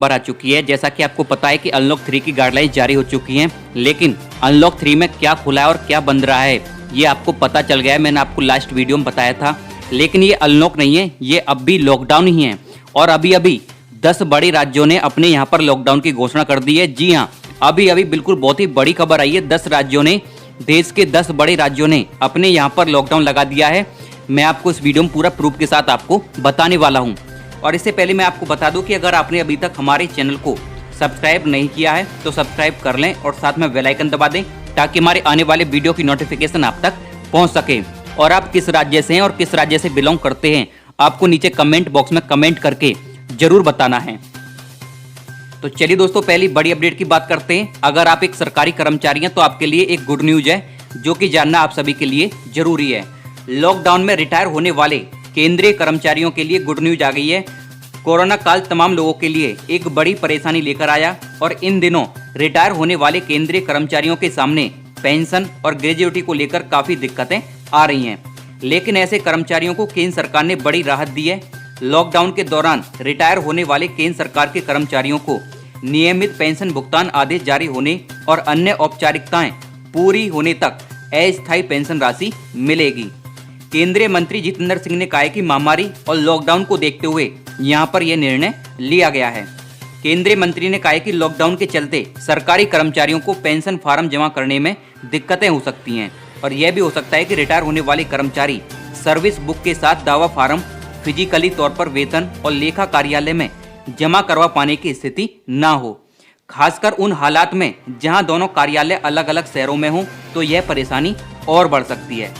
पर आ चुकी है। जैसा कि आपको पता है कि अनलॉक 3 की गाइडलाइंस जारी हो चुकी हैं, लेकिन अनलॉक 3 में क्या खुला है और क्या बंद रहा है ये आपको पता चल गया है। मैंने आपको लास्ट वीडियो में बताया था, लेकिन ये अनलॉक नहीं है, ये अब भी लॉकडाउन ही है। और अभी अभी 10 बड़े राज्यों ने अपने यहाँ पर लॉकडाउन की घोषणा कर दी है। जी हाँ, अभी अभी बिल्कुल बहुत ही बड़ी खबर आई है। 10 राज्यों ने, देश के 10 बड़े राज्यों ने अपने यहाँ पर लॉकडाउन लगा दिया है। मैं आपको इस वीडियो में पूरा प्रूफ के साथ आपको बताने वाला हूँ। और इससे पहले मैं आपको बता दूं कि अगर आपने अभी तक हमारे चैनल को सब्सक्राइब नहीं किया है तो सब्सक्राइब कर लें और साथ में बेल आइकन दबा दें, ताकि हमारे आने वाले वीडियो की नोटिफिकेशन आप तक पहुंच सके। और आप किस राज्य से हैं और किस राज्य से बिलोंग करते हैं, आपको नीचे कमेंट बॉक्स में कमेंट करके जरूर बताना है। तो चलिए दोस्तों, पहली बड़ी अपडेट की बात करते हैं। अगर आप एक सरकारी कर्मचारी हैं तो आपके लिए एक गुड न्यूज है, जो कि जानना आप सभी के लिए जरूरी है। लॉकडाउन में रिटायर होने वाले केंद्रीय कर्मचारियों के लिए गुड न्यूज आ गई है। कोरोना काल तमाम लोगों के लिए एक बड़ी परेशानी लेकर आया और इन दिनों रिटायर होने वाले केंद्रीय कर्मचारियों के सामने पेंशन और ग्रेजुइटी को लेकर काफी दिक्कतें आ रही हैं। लेकिन ऐसे कर्मचारियों को केंद्र सरकार ने बड़ी राहत दी है। लॉकडाउन के दौरान रिटायर होने वाले केंद्र सरकार के कर्मचारियों को नियमित पेंशन भुगतान आदेश जारी होने और अन्य औपचारिकताएं पूरी होने तक अस्थायी पेंशन राशि मिलेगी। केंद्रीय मंत्री जितेंद्र सिंह ने कहा है कि महामारी और लॉकडाउन को देखते हुए यहां पर यह निर्णय लिया गया है। केंद्रीय मंत्री ने कहा है कि लॉकडाउन के चलते सरकारी कर्मचारियों को पेंशन फार्म जमा करने में दिक्कतें हो सकती हैं और यह भी हो सकता है कि रिटायर होने वाले कर्मचारी सर्विस बुक के साथ दावा फार्म फिजिकली तौर पर वेतन और लेखा कार्यालय में जमा करवा पाने की स्थिति ना हो। खासकर उन हालात में जहां दोनों कार्यालय अलग अलग शहरों में हों तो यह परेशानी और बढ़ सकती है।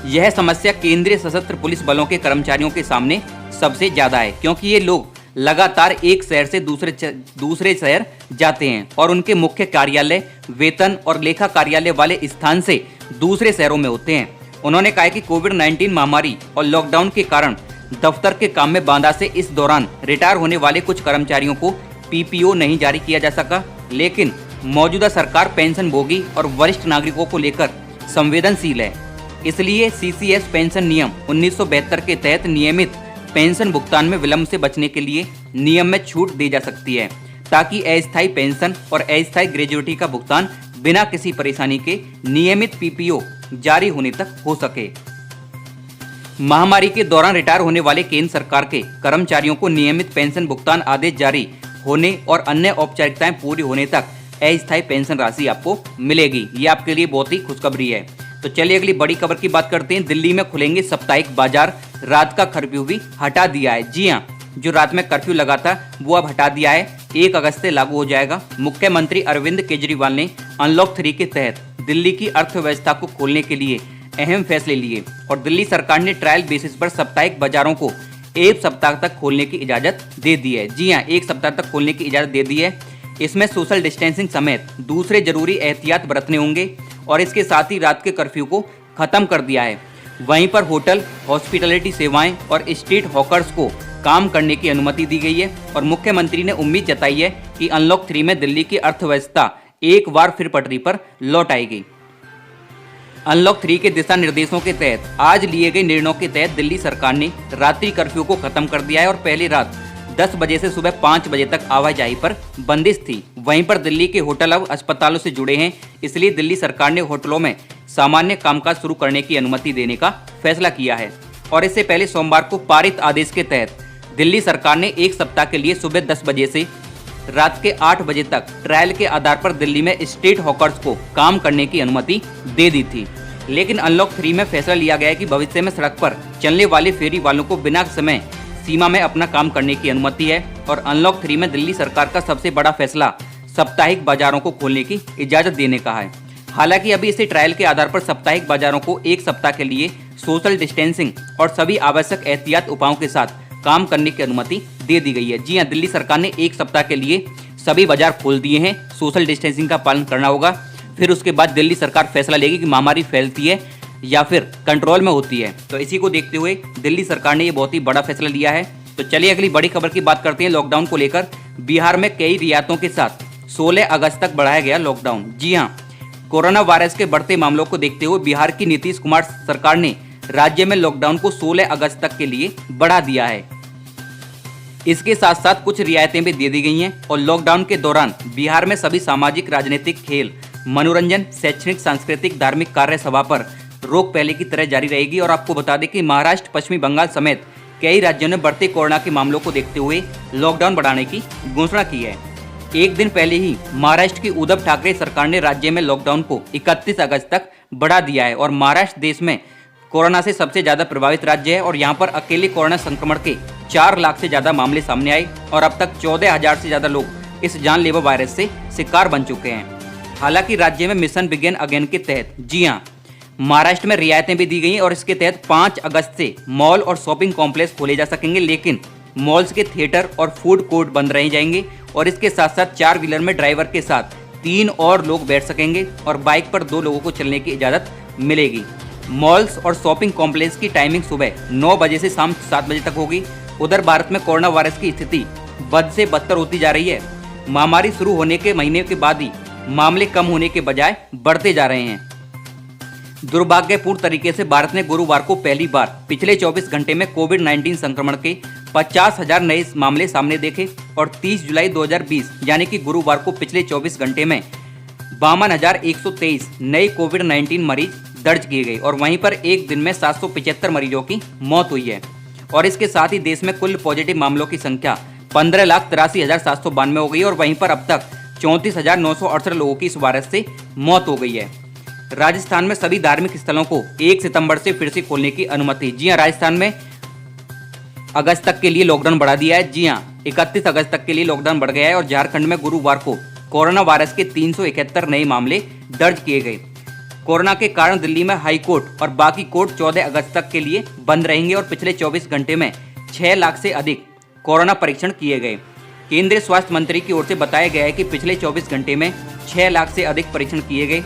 यह समस्या केंद्रीय सशस्त्र पुलिस बलों के कर्मचारियों के सामने सबसे ज्यादा है, क्योंकि ये लोग लगातार एक शहर से दूसरे शहर जाते हैं और उनके मुख्य कार्यालय, वेतन और लेखा कार्यालय वाले स्थान से दूसरे शहरों में होते हैं। उन्होंने कहा कि कोविड-19 महामारी और लॉकडाउन के कारण दफ्तर के काम में बाधा से इस दौरान रिटायर होने वाले कुछ कर्मचारियों को पीपीओ नहीं जारी किया जा सका, लेकिन मौजूदा सरकार पेंशन भोगी और वरिष्ठ नागरिकों को लेकर संवेदनशील है। इसलिए सीसीएस पेंशन नियम 1972 के तहत नियमित पेंशन भुगतान में विलंब से बचने के लिए नियम में छूट दी जा सकती है, ताकि अस्थायी पेंशन और अस्थायी ग्रेजुइटी का भुगतान बिना किसी परेशानी के नियमित पीपीओ जारी होने तक हो सके। महामारी के दौरान रिटायर होने वाले केंद्र सरकार के कर्मचारियों को नियमित पेंशन भुगतान आदेश जारी होने और अन्य औपचारिकताएं पूरी होने तक अस्थायी पेंशन राशि आपको मिलेगी। ये आपके लिए बहुत ही खुशखबरी है। तो चलिए अगली बड़ी खबर की बात करते हैं। दिल्ली में खुलेंगे साप्ताहिक बाजार, रात का कर्फ्यू भी हटा दिया है। जी हाँ, जो रात में कर्फ्यू लगा था वो अब हटा दिया है, 1 अगस्त से लागू हो जाएगा। मुख्यमंत्री अरविंद केजरीवाल ने अनलॉक 3 के तहत दिल्ली की अर्थव्यवस्था को खोलने के लिए अहम फैसले लिए और दिल्ली सरकार ने ट्रायल बेसिस पर साप्ताहिक बाजारों को 1 सप्ताह तक खोलने की इजाजत दे दी है। जी हाँ, 1 सप्ताह तक खोलने की इजाजत दे दी है। इसमें सोशल डिस्टेंसिंग समेत दूसरे जरूरी एहतियात बरतने होंगे और इसके साथ ही रात के कर्फ्यू को खत्म कर दिया है। वहीं पर होटल, हॉस्पिटैलिटी सेवाएं और स्ट्रीट हॉकर्स को काम करने की अनुमति दी गई है और मुख्यमंत्री ने उम्मीद जताई है कि अनलॉक 3 में दिल्ली की अर्थव्यवस्था एक बार फिर पटरी पर लौट आएगी। अनलॉक 3 के दिशा निर्देशों के तहत आज लिए गए निर्णयों के तहत दिल्ली सरकार ने रात्रि कर्फ्यू को खत्म कर दिया है और पहली रात 10 बजे से सुबह 5 बजे तक आवाजाही पर बंदिश थी। वहीं पर दिल्ली के होटल अब अस्पतालों से जुड़े हैं, इसलिए दिल्ली सरकार ने होटलों में सामान्य कामकाज शुरू करने की अनुमति देने का फैसला किया है। और इससे पहले सोमवार को पारित आदेश के तहत दिल्ली सरकार ने 1 सप्ताह के लिए सुबह 10 बजे से रात के 8 बजे तक ट्रायल के आधार पर दिल्ली में स्ट्रीट हॉकर्स को काम करने की अनुमति दे दी थी। लेकिन अनलॉक 3 में फैसला लिया गया है कि भविष्य में सड़क पर चलने वाले फेरी वालों को बिना समय सीमा में अपना काम करने की अनुमति है। और अनलॉक 3 में दिल्ली सरकार का सबसे बड़ा फैसला साप्ताहिक बाजारों को खोलने की इजाजत देने का है। हालांकि अभी इसे ट्रायल के आधार पर साप्ताहिक बाजारों को 1 सप्ताह के लिए सोशल डिस्टेंसिंग और सभी आवश्यक एहतियात उपायों के साथ काम करने की अनुमति दे दी गई है। जी हाँ, दिल्ली सरकार ने 1 सप्ताह के लिए सभी बाजार खोल दिए हैं। सोशल डिस्टेंसिंग का पालन करना होगा, फिर उसके बाद दिल्ली सरकार फैसला लेगी कि महामारी फैलती है या फिर कंट्रोल में होती है। तो इसी को देखते हुए दिल्ली सरकार ने ये बहुत ही बड़ा फैसला लिया है। तो चलिए अगली बड़ी खबर की बात करते हैं। लॉकडाउन को लेकर बिहार में कई रियायतों के साथ 16 अगस्त तक बढ़ाया गया लॉकडाउन। जी हाँ, कोरोना वायरस के बढ़ते मामलों को देखते हुए बिहार की नीतीश कुमार सरकार ने राज्य में लॉकडाउन को 16 अगस्त तक के लिए बढ़ा दिया है। इसके साथ साथ कुछ रियायतें भी दे दी गई हैं और लॉकडाउन के दौरान बिहार में सभी सामाजिक, राजनीतिक, खेल, मनोरंजन, शैक्षणिक, सांस्कृतिक, धार्मिक कार्य सभा पर रोक पहले की तरह जारी रहेगी। और आपको बता दें कि महाराष्ट्र, पश्चिमी बंगाल समेत कई राज्यों ने बढ़ते कोरोना के मामलों को देखते हुए लॉकडाउन बढ़ाने की घोषणा की है। एक दिन पहले ही महाराष्ट्र की उद्धव ठाकरे सरकार ने राज्य में लॉकडाउन को 31 अगस्त तक बढ़ा दिया है और महाराष्ट्र देश में कोरोना से सबसे ज्यादा प्रभावित राज्य है और यहाँ पर अकेले कोरोना संक्रमण के 4 लाख से ज्यादा मामले सामने आए और अब तक 14,000 से ज्यादा लोग इस जानलेवा वायरस से शिकार बन चुके हैं। हालांकि राज्य में मिशन बिगिन अगेन के तहत, जी हाँ, महाराष्ट्र में रियायतें भी दी गई हैं और इसके तहत 5 अगस्त से मॉल और शॉपिंग कॉम्प्लेक्स खोले जा सकेंगे, लेकिन मॉल्स के थिएटर और फूड कोर्ट बंद रह जाएंगे और इसके साथ साथ 4 व्हीलर में ड्राइवर के साथ 3 और लोग बैठ सकेंगे और बाइक पर 2 लोगों को चलने की इजाज़त मिलेगी। मॉल्स और शॉपिंग कॉम्प्लेक्स की टाइमिंग सुबह 9 बजे से शाम 7 बजे तक होगी। उधर भारत में कोरोना वायरस की स्थिति बद से बदतर होती जा रही है। महामारी शुरू होने के महीने के बाद ही मामले कम होने के बजाय बढ़ते जा रहे हैं। दुर्भाग्यपूर्ण तरीके से भारत ने गुरुवार को पहली बार पिछले 24 घंटे में कोविड-19 संक्रमण के 50,000 नए मामले सामने देखे और 30 जुलाई 2020 यानी कि गुरुवार को पिछले 24 घंटे में 52,123 नए कोविड-19 मरीज दर्ज किए गए और वहीं पर एक दिन में 775 मरीजों की मौत हुई है। और इसके साथ ही देश में कुल पॉजिटिव मामलों की संख्या 15,83,792 हो गई और वहीं पर अब तक 34,968 लोगों की इस वायरस से मौत हो गई है। राजस्थान में सभी धार्मिक स्थलों को 1 सितंबर से फिर से खोलने की अनुमति। जी हां, राजस्थान में अगस्त तक के लिए लॉकडाउन बढ़ा दिया है। जी हां, 31 अगस्त तक के लिए लॉकडाउन बढ़ गया है और झारखंड में गुरुवार को कोरोना वायरस के 371 नए मामले दर्ज किए गए। कोरोना के कारण दिल्ली में हाई कोर्ट और बाकी कोर्ट 14 अगस्त तक के लिए बंद रहेंगे और पिछले 24 घंटे में 6 लाख से अधिक कोरोना परीक्षण किए गए। केंद्रीय स्वास्थ्य मंत्री की ओर से बताया गया है कि पिछले 24 घंटे में 6 लाख से अधिक परीक्षण किए गए।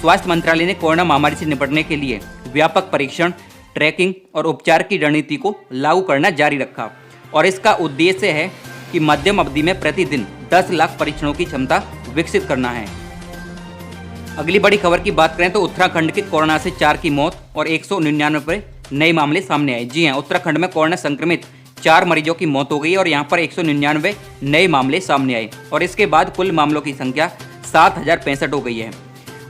स्वास्थ्य मंत्रालय ने कोरोना महामारी से निपटने के लिए व्यापक परीक्षण, ट्रैकिंग और उपचार की रणनीति को लागू करना जारी रखा और इसका उद्देश्य है कि मध्यम अवधि में प्रतिदिन 10 लाख परीक्षणों की क्षमता विकसित करना है। अगली बड़ी खबर की बात करें तो उत्तराखंड के कोरोना से 4 की मौत और 199 नए मामले सामने आए। जी हां, उत्तराखंड में कोरोना संक्रमित 4 मरीजों की मौत हो गई और यहां पर 199 नए मामले सामने आए और इसके बाद कुल मामलों की संख्या 7,065 हो गई है।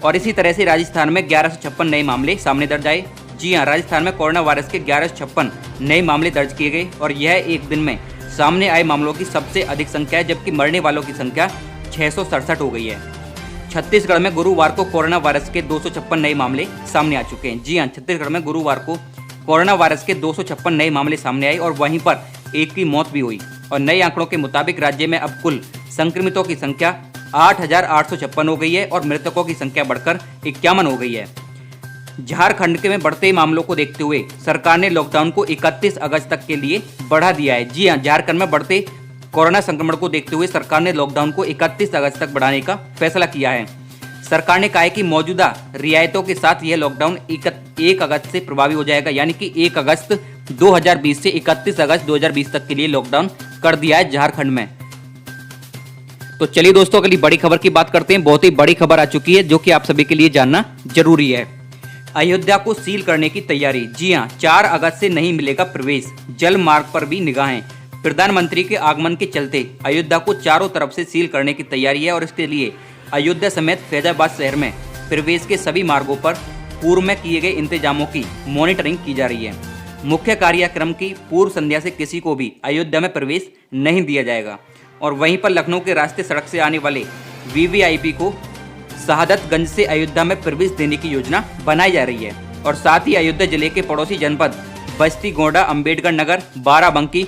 और इसी तरह से राजस्थान में 1156 नए मामले सामने दर्ज आए। जी हां, राजस्थान में कोरोना वायरस के 1156 नए मामले दर्ज किए गए और यह एक दिन में सामने आए मामलों की सबसे अधिक संख्या है, जबकि मरने वालों की संख्या 667 हो गई है। छत्तीसगढ़ में गुरुवार को कोरोना वायरस के 256 नए मामले सामने आ चुके हैं। जी हां, छत्तीसगढ़ में गुरुवार को कोरोना वायरस के 256 नए मामले सामने आए और वहीं पर एक की मौत भी हुई और नए आंकड़ों के मुताबिक राज्य में अब कुल संक्रमितों की संख्या 8,856 हो गई है और मृतकों की संख्या बढ़कर 51 हो गई है। झारखंड के में बढ़ते मामलों को देखते हुए सरकार ने लॉकडाउन को 31 अगस्त तक के लिए बढ़ा दिया है। जी हां, झारखंड में बढ़ते कोरोना संक्रमण को देखते हुए सरकार ने लॉकडाउन को 31 अगस्त तक बढ़ाने का फैसला किया है। सरकार ने कहा है कि मौजूदा रियायतों के साथ यह लॉकडाउन 1 अगस्त से प्रभावी हो जाएगा, यानी कि 1 अगस्त 2020 से 31 अगस्त 2020 तक के लिए लॉकडाउन कर दिया है झारखंड में। तो चलिए दोस्तों, अगली बड़ी खबर की बात करते हैं। बहुत ही बड़ी खबर आ चुकी है जो कि आप सभी के लिए जानना जरूरी है। अयोध्या को सील करने की तैयारी। जी हां, 4 अगस्त से नहीं मिलेगा प्रवेश, जल मार्ग पर भी निगाहें। प्रधानमंत्री के आगमन के चलते अयोध्या को चारों तरफ से सील करने की तैयारी है और इसके लिए अयोध्या समेत फैजाबाद शहर में प्रवेश के सभी मार्गों पर पूर्व में किए गए इंतजामों की मॉनिटरिंग की जा रही है। मुख्य कार्यक्रम की पूर्व संध्या से किसी को भी अयोध्या में प्रवेश नहीं दिया जाएगा और वहीं पर लखनऊ के रास्ते सड़क से आने वाले वीवीआईपी को शहादतगंज से अयोध्या में प्रवेश देने की योजना बनाई जा रही है। और साथ ही अयोध्या जिले के पड़ोसी जनपद बस्ती, गोंडा, अम्बेडकर नगर, बाराबंकी,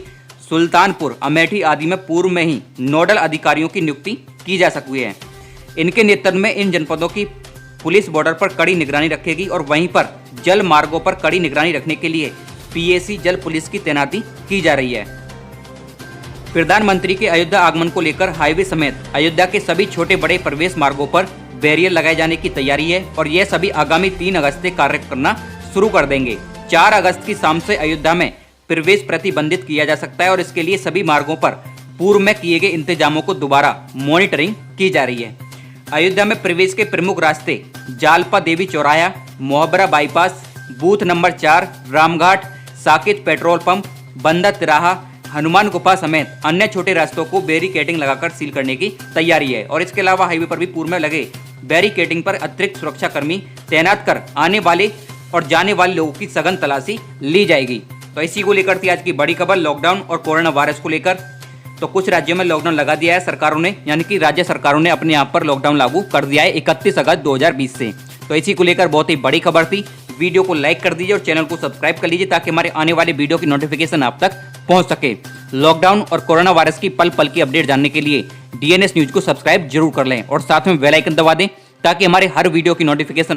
सुल्तानपुर, अमेठी आदि में पूर्व में ही नोडल अधिकारियों की नियुक्ति की जा सकती है। इनके नेतृत्व में इन जनपदों की पुलिस बॉर्डर पर कड़ी निगरानी रखेगी और वहीं पर जल मार्गों पर कड़ी निगरानी रखने के लिए पीएसी जल पुलिस की तैनाती की जा रही है। प्रधानमंत्री के अयोध्या आगमन को लेकर हाईवे समेत अयोध्या के सभी छोटे बड़े प्रवेश मार्गों पर बैरियर लगाए जाने की तैयारी है और यह सभी आगामी 3 अगस्त से कार्य करना शुरू कर देंगे। 4 अगस्त की शाम से अयोध्या में प्रवेश प्रतिबंधित किया जा सकता है और इसके लिए सभी मार्गों पर पूर्व में किए गए इंतजामों को दोबारा मॉनिटरिंग की जा रही है। अयोध्या में प्रवेश के प्रमुख रास्ते जालपा देवी चौराहा, Mohbara bypass, booth number 4, Ramghat, Saket petrol pump, Banda तिराहा, हनुमान गुफा समेत अन्य छोटे रास्तों को बैरिकेडिंग लगाकर सील करने की तैयारी है। और इसके अलावा हाईवे पर भी पूर्व में लगे बैरिकेडिंग पर अतिरिक्त सुरक्षा कर्मी तैनात कर आने वाले और जाने वाले लोगों की सघन तलाशी ली जाएगी। तो इसी को लेकर थी आज की बड़ी खबर लॉकडाउन और कोरोना वायरस को लेकर। तो कुछ राज्यों में लॉकडाउन लगा दिया है सरकारों ने, यानी कि राज्य सरकारों ने अपने आप पर लॉकडाउन लागू कर दिया है 31 अगस्त 2020 से। तो इसी को लेकर बहुत ही बड़ी खबर थी। वीडियो को लाइक कर दीजिए और चैनल को सब्सक्राइब कर लीजिए ताकि हमारे आने वाले वीडियो की नोटिफिकेशन आप तक पहुंच सके। लॉकडाउन और कोरोना वायरस की पल पल की अपडेट जानने के लिए DNS न्यूज को सब्सक्राइब जरूर कर लें और साथ में बेल आइकन दबा दें ताकि हमारे हर वीडियो की नोटिफिकेशन